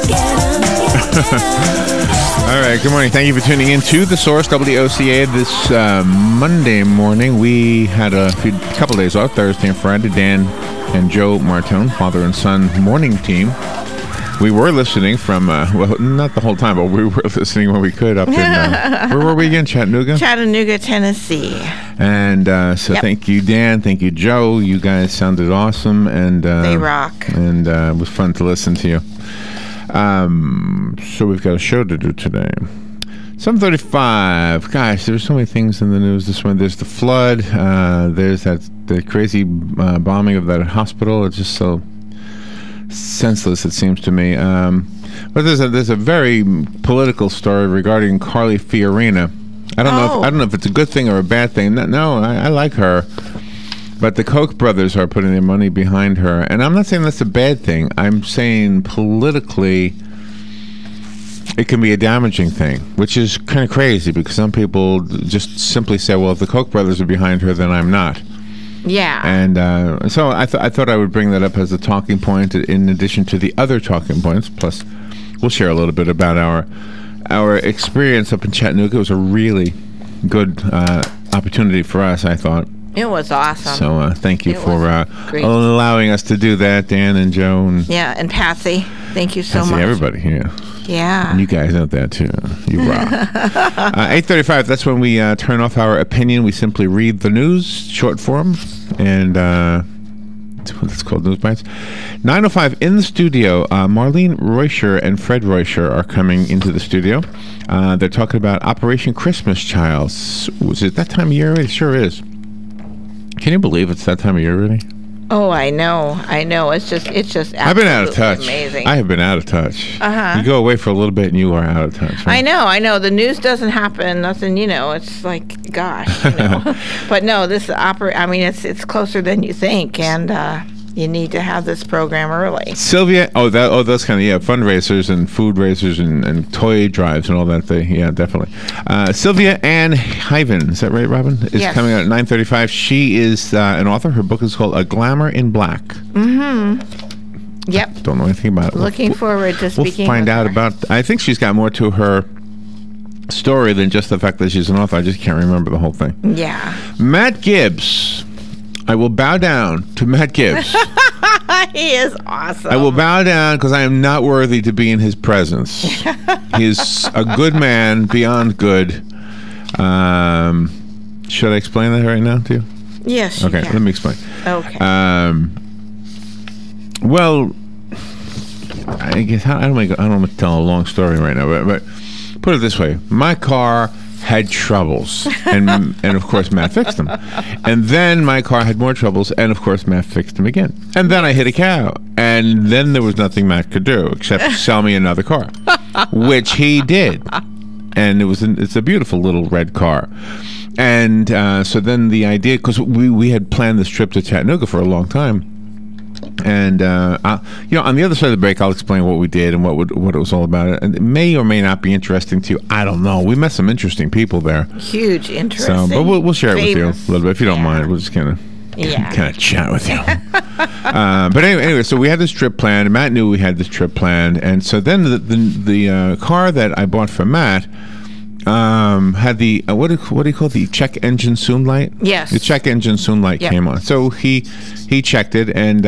All right, good morning. Thank you for tuning in to The Source, WOCA. This Monday morning, we had a couple days off, Thursday and Friday. Dan and Joe Martone, father and son morning team. We were listening from, well, not the whole time, but we were listening when we could up in, where were we again? Chattanooga? Chattanooga, Tennessee. And so Thank you, Dan. Thank you, Joe. You guys sounded awesome. And they rock. And it was fun to listen to you. So we've got a show to do today. 7:35. Gosh, there's so many things in the news this morning. There's the flood. There's the crazy bombing of that hospital. It's just so senseless, it seems to me. But there's a very political story regarding Carly Fiorina. I don't know if it's a good thing or a bad thing. No, I like her. But the Koch brothers are putting their money behind her. And I'm not saying that's a bad thing. I'm saying politically it can be a damaging thing, which is kind of crazy because some people just simply say, well, if the Koch brothers are behind her, then I'm not. Yeah. And so I thought I would bring that up as a talking point in addition to the other talking points. Plus, we'll share a little bit about our experience up in Chattanooga. It was a really good opportunity for us, I thought. It was awesome. So thank you for allowing us to do that, Dan and Joe. And Patsy. Thank you so Patsy, much. Everybody, yeah. Yeah. And you guys know that, too. You rock. 8:35, that's when we turn off our opinion. We simply read the news, short form, and it's called News Bites. 9:05 in the studio, Marlene Reuscher and Fred Reuscher are coming into the studio. They're talking about Operation Christmas Child. Was it that time of year already? It sure is. Can you believe it's that time of year already? Oh, I know. It's just absolutely I've been out of touch. Amazing. I have been out of touch. Uh-huh. You go away for a little bit and you are out of touch. Right? I know. The news doesn't happen. Nothing. It's like, gosh. But no, this it's closer than you think, and you need to have this program early. Sylvia, those kind of fundraisers and food raisers and toy drives and all that. Definitely. Sylvia Ann Hyven, is that right, Robin? Is coming out at 9:35. She is an author. Her book is called A Glamour in Black. Mm-hmm. Yep. Don't know anything about it. Looking forward to speaking. We'll find out about. I think she's got more to her story than just the fact that she's an author. I just can't remember the whole thing. Yeah. Matt Gibbs. I will bow down to Matt Gibbs. He is awesome. I will bow down because I am not worthy to be in his presence. He is a good man, beyond good. Should I explain that right now to you? Yes. Okay, let me explain. Okay. Well, I guess I don't want to tell a long story right now, but put it this way: my car had troubles, and of course Matt fixed them, and then my car had more troubles, and of course Matt fixed them again, and then I hit a cow, and then there was nothing Matt could do except sell me another car, which he did, and it's a beautiful little red car, and so then the idea, because we had planned this trip to Chattanooga for a long time. And on the other side of the break, I'll explain what we did and what it was all about. And it may or may not be interesting to you. I don't know. We met some interesting people there. Huge interesting. So, but we'll share it with you a little bit if you don't mind. We'll just kind of chat with you. But anyway, so we had this trip planned, and Matt knew we had this trip planned, and so then the car that I bought for Matt had the what do you call it? The check engine soon light? Yes. The check engine soon light came on. So he checked it, and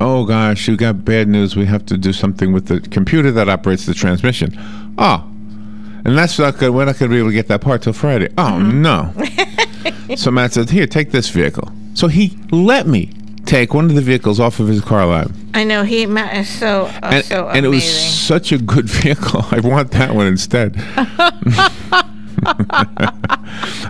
oh gosh, we got bad news. We have to do something with the computer that operates the transmission. Oh, and that's not good. We're not going to be able to get that part till Friday. Oh no. So Matt said, "Here, take this vehicle." So he let me take one of the vehicles off of his car lot. I know Matt is so amazing. And it was such a good vehicle. I want that one instead. I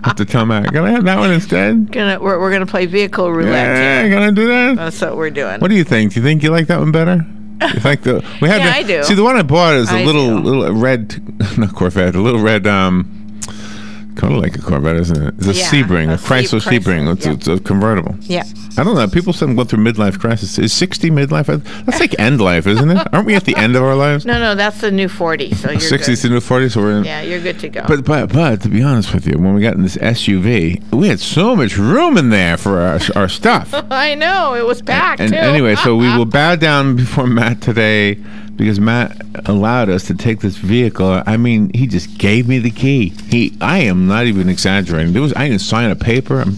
have to tell Matt, can I have that one instead? We're gonna play vehicle roulette. Yeah, gonna do that. That's what we're doing. What do you think? Do you think you like that one better? You think I do. See, the one I bought is a little red, not Corvette, a little red kind of like a Corvette, isn't it? It's a Yeah, Sebring, a a Chrysler Sebring. Chrysler, It's a convertible. Yeah. I don't know. People say going through midlife crisis. Is 60 midlife? That's like end life, isn't it? Aren't we at the end of our lives? No, that's the new 40. So you're 60 is good. the new 40, so we're in. Yeah, you're good to go. But to be honest with you, when we got in this SUV, we had so much room in there for our stuff. I know it was packed And too. anyway, so we will bow down before Matt today because Matt allowed us to take this vehicle. I mean, he just gave me the key. I am not even exaggerating. I didn't sign a paper. I'm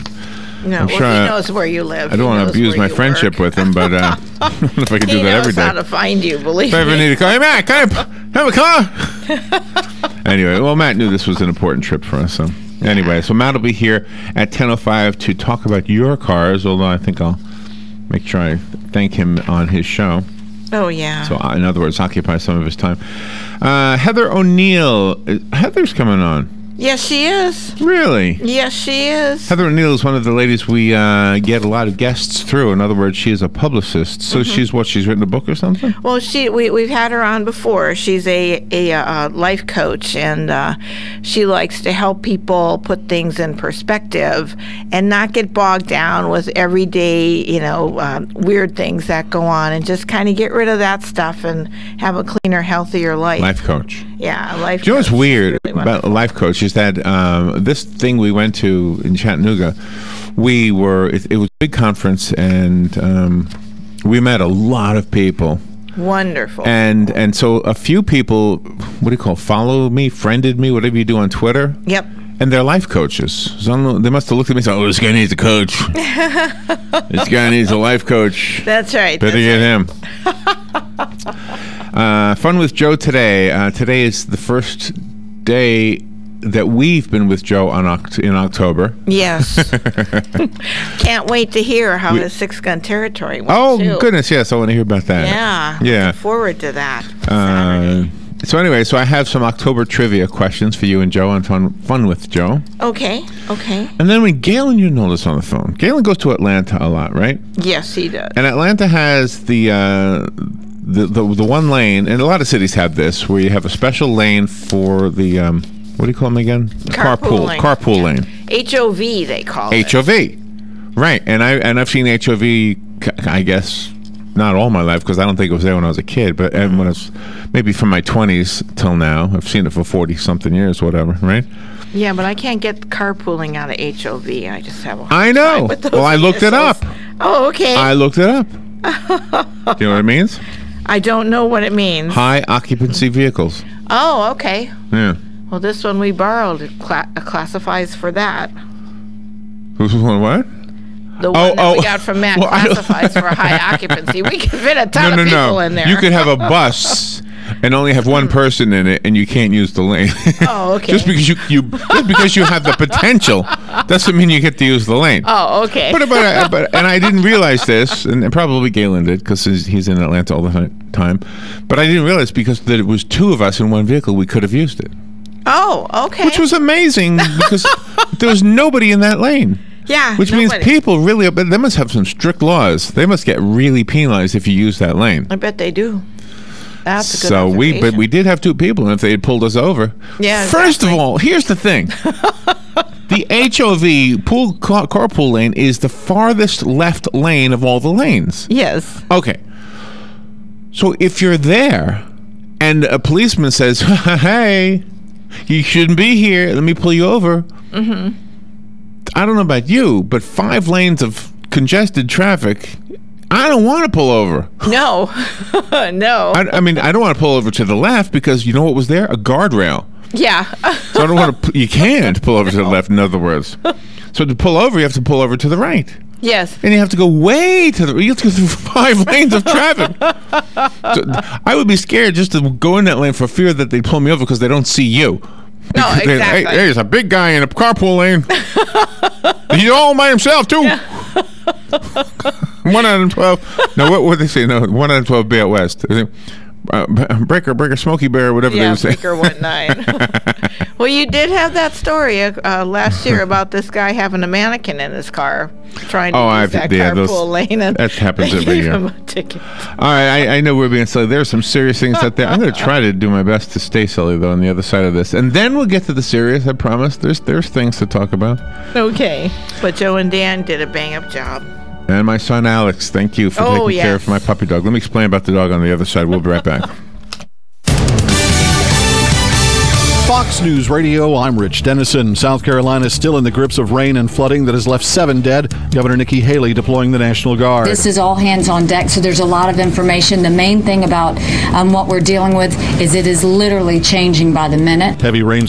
he sure knows where you live. I don't want to abuse my friendship with him, but I don't know if I can do that every He knows how day. to find you, believe If I ever me. need a car, hey, Matt, can I have a car? Anyway, well, Matt knew this was an important trip for us. So anyway, so Matt will be here at 10:05 to talk about your cars, although I think I'll make sure I thank him on his show. Oh, yeah. So, in other words, occupy some of his time. Heather O'Neill. Heather's coming on. Yes, she is. Really? Yes, she is. Heather O'Neill is one of the ladies we get a lot of guests through. In other words, she is a publicist. So she's written a book or something? Well, we've had her on before. She's a life coach, and she likes to help people put things in perspective and not get bogged down with everyday, weird things that go on, and just kind of get rid of that stuff and have a cleaner, healthier life. Life coach. Yeah, a life Do you know what's coach. weird Really about a wonderful. life coach is that this thing we went to in Chattanooga, it was a big conference, and we met a lot of people. Wonderful. And so a few people, what do you call, follow me, friended me, whatever you do on Twitter. Yep. And they're life coaches. So I don't know, they must have looked at me and said, oh, this guy needs a coach. This guy needs a life coach. That's right. Better get him. Fun with Joe today. Today is the first day that we've been with Joe in October. Yes. Can't wait to hear how his 6-gun territory went. Oh, too. goodness, yes, I want to hear about that. Yeah. Yeah. Looking forward to that. Saturday. So anyway, I have some October trivia questions for you and Joe on Fun with Joe. Okay. And then when Galen, you know this on the phone. Galen goes to Atlanta a lot, right? Yes, he does. And Atlanta has the one lane, and a lot of cities have this, where you have a special lane for the what do you call them again? Carpool lane. HOV, they call it. HOV, right? And I've seen HOV, I guess, not all my life because I don't think it was there when I was a kid, but when I was maybe from my 20s till now. I've seen it for 40-something years, whatever, right? Yeah, but I can't get carpooling out of HOV. I just have a hard I know. time with those Well, I looked it initials. up. Oh, okay. I looked it up. Do you know what it means? I don't know what it means. High occupancy vehicles. Oh, okay. Yeah. Well, this one we borrowed classifies for that. Who's what? The one that we got from Matt classifies for a high occupancy. We could fit a ton of people in there. You could have a bus and only have one person in it, and you can't use the lane. Oh, okay. Just because just because you have the potential doesn't mean you get to use the lane. Oh, okay. But and I didn't realize this, and probably Galen did because he's in Atlanta all the time. But I didn't realize because that it was two of us in one vehicle, we could have used it. Oh, okay. Which was amazing because there was nobody in that lane. Yeah. Which means people really, but they must have some strict laws. They must get really penalized if you use that lane. I bet they do. That's a good So observation. we did have two people, and if they had pulled us over. Yeah, First of exactly. all, here's the thing. The HOV carpool lane is the farthest left lane of all the lanes. Yes. Okay. So if you're there and a policeman says, hey, you shouldn't be here, let me pull you over. Mm-hmm. I don't know about you, but 5 lanes of congested traffic, I don't want to pull over. No. No. I mean, I don't want to pull over to the left because you know what was there? A guardrail. Yeah. So I don't want to. You can't pull over to the left. In other words, so to pull over, you have to pull over to the right, Yes. and you have to go way to the. You have to go through 5 lanes of traffic. So I would be scared just to go in that lane for fear that they'd pull me over because they don't see you. No, Because they- exactly. Hey, there's a big guy in a carpool lane. He's all by himself too. 1 out of 12. No, what would they say? No, 1 out of 12 be out west. Breaker, Smokey Bear, whatever they Yeah, would say. Breaker 19. Well, you did have that story last year about this guy having a mannequin in his car, trying to use that carpool lane. And that happens they every gave year. him a ticket. All right, I know we're being silly. There's some serious things out there. I'm going to try to do my best to stay silly, though, on the other side of this. And then we'll get to the serious, I promise. There's things to talk about. Okay. But Joe and Dan did a bang-up job. And my son, Alex, thank you for taking care of my puppy dog. Let me explain about the dog on the other side. We'll be right back. Fox News Radio, I'm Rich Dennison. South Carolina is still in the grips of rain and flooding that has left 7 dead. Governor Nikki Haley deploying the National Guard. This is all hands on deck, so there's a lot of information. The main thing about what we're dealing with is it is literally changing by the minute. Heavy rain